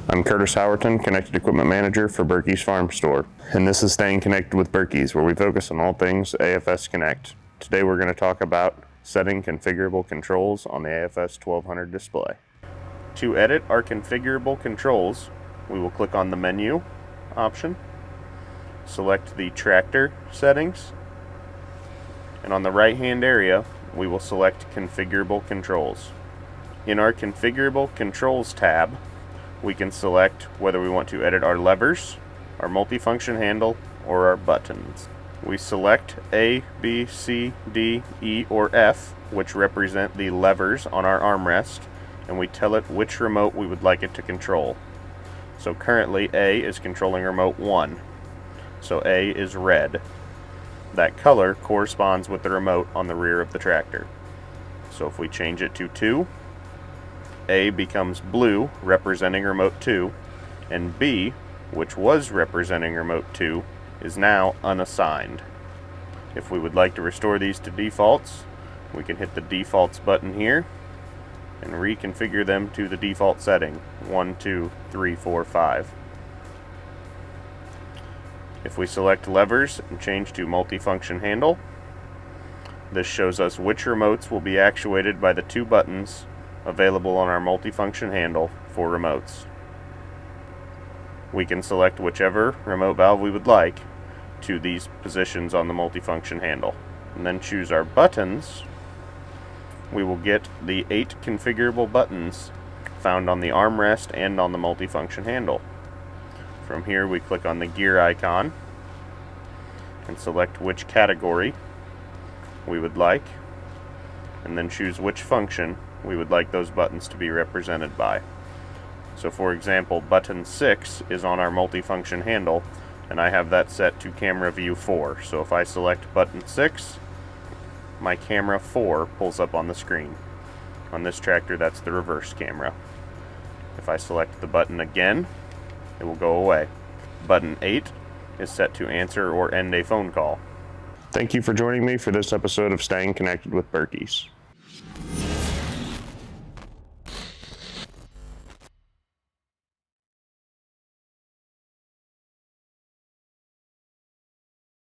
I'm Curtis Howerton, Connected Equipment Manager for Birkey's Farm Store, and this is Staying Connected with Birkey's, where we focus on all things AFS Connect. Today we're going to talk about setting configurable controls on the AFS 1200 display. To edit our configurable controls, we will click on the menu option, select the tractor settings, and on the right hand area we will select configurable controls. In our configurable controls tab, we can select whether we want to edit our levers, our multifunction handle, or our buttons. We select A, B, C, D, E, or F, which represent the levers on our armrest, and we tell it which remote we would like it to control. So currently A is controlling remote 1, so A is red. That color corresponds with the remote on the rear of the tractor. So if we change it to 2, A becomes blue, representing remote 2, and B, which was representing remote 2, is now unassigned. If we would like to restore these to defaults, we can hit the defaults button here and reconfigure them to the default setting, 1, 2, 3, 4, 5. If we select levers and change to multifunction handle, this shows us which remotes will be actuated by the 2 buttons available on our multifunction handle for remotes. We can select whichever remote valve we would like to these positions on the multifunction handle, and then choose our buttons. We will get the 8 configurable buttons found on the armrest and on the multifunction handle. From here we click on the gear icon and select which category we would like, and then choose which function we would like those buttons to be represented by. So for example, button 6 is on our multifunction handle, and I have that set to camera view 4. So if I select button 6, my camera 4 pulls up on the screen. On this tractor, that's the reverse camera. If I select the button again, it will go away. Button 8 is set to answer or end a phone call. Thank you for joining me for this episode of Staying Connected with Birkey's.